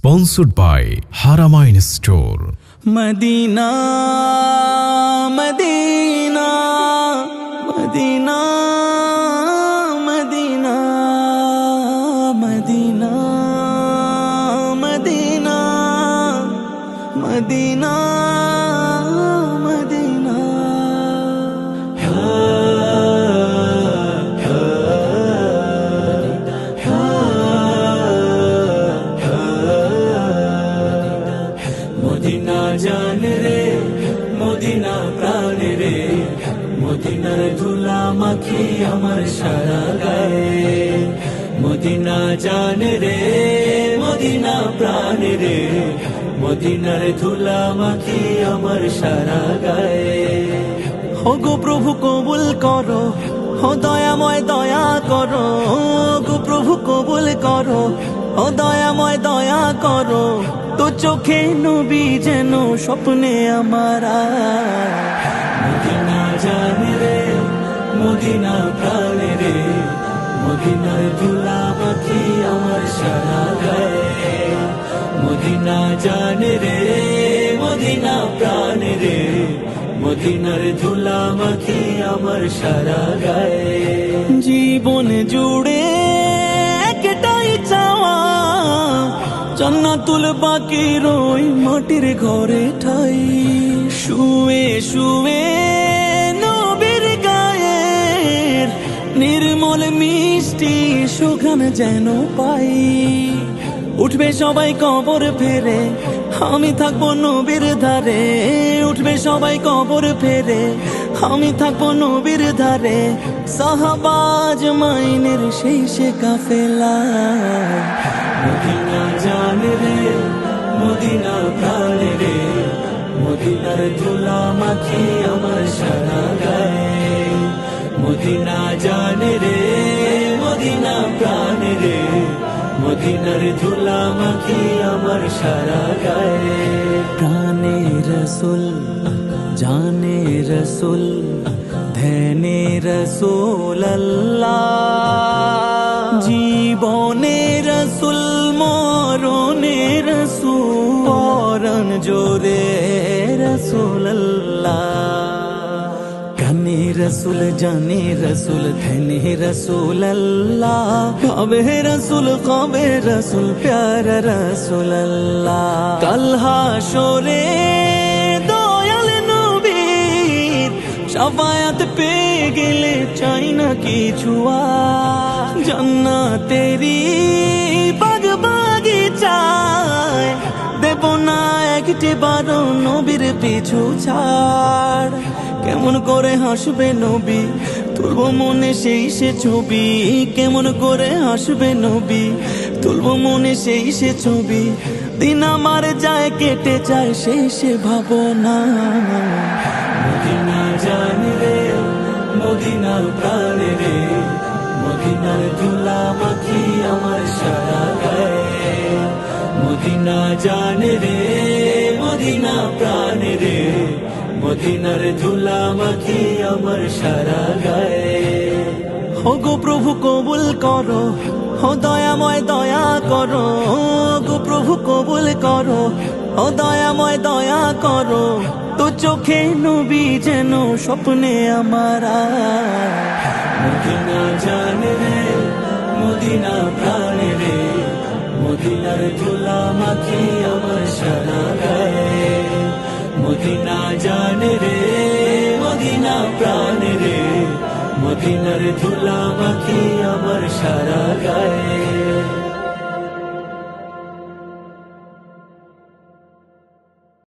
Sponsored by Haramain Store. Madina Madina Madina Madina Madina Madina Madina Madina Madina জান রে Medina প্রাণ রে মদিনার ধুলা মাখি আমার সারা গায়ে মদিনা জান রে মদিনা প্রাণ রে মদিনার ধুলা মাখি আমার সারা গায়ে ও গো প্রভু কবুল করো ও দয়াময় দয়া করো গো প্রভু কবুল করো ও দয়াময় দয়া করো তো চোখে নবী যেন স্বপ্নে আমার মদিনা জান রে মদিনা প্রাণ রে মদিনার ধুলা মাখি আমার সারা গায়ে মদিনা জান রে মদিনা প্রাণ রে মদিনার ধুলা মাখি আমার সারা গায়ে জীবন জুড়ে একটাই চাওয়া জান্নাতুল বাকির ওই মাটির ঘরে ঠাই শুয়ে শুয়ে নবীর গায়ের নির্মল মিষ্টি সুঘ্রাণ যেন পাই উঠবে সবাই কবর ফেরে আমি থাকবো নবীর ধারে উঠবে সবাই কবর ফেরে আমি থাকবো নবীর ধারে সাহাবাজ মাইনের শেষে কাফেলা মদিনা জান রে মদিনা প্রাণ রে মদিনার ধুলা মাখি আমার সারা গায়ে মদিনা জান রে মদিনা প্রাণ রে মদিনার ধুলা মাখি আমার সারা গায়ে প্রাণে রসুল জানে রসুল ধ্যানে রসুল আল্লাহ জীবনে রসুল মরণে রসুল পরন জোরে রসুল আল্লাহ কানে রসুল জানে রসুল ধ্যানে রসুল আল্লাহ কবে রসুল কবে রসুল প্যার রসুল আল্লাহ কাল হাশরে দয়াল নবীর শাফায়াত পেয়ে গেলে চাই না কিছু আর জান্নাতেরি বাগ বাগিচায় দেব না একটি বারো নবীর পিছু ছাড় কেমন করে হাসবে নবী তুলবো মনে সেই সে ছবি কেমন করে হাসবে নবী তুলবো মনে সেই সে ছবি দিন আমার যায় কেটে যায় সেই সে ভাবনা মদিনা জান রে মদিনা প্রাণ রে মদিনার ধুলা মাখি আমার সারা গায়ে মদিনা জান রে মদিনা প্রাণ রে মদিনার ধুলা মাখি আমার সারা গায়ে ও গো প্রভু কবুল করো ও দয়াময় দয়া করো গো প্রভু কবুল করো ও দয়াময় দয়া করো তো চোখে নবী যেন স্বপ্নে আমার মদিনা জান রে মদিনা প্রাণ রে মদিনার ধুলা মাখি আমার সারা গায়ে মদিনা জান রে মদিনা প্রাণ রে মদিনার ধুলা মাখি আমার সারা গায়ে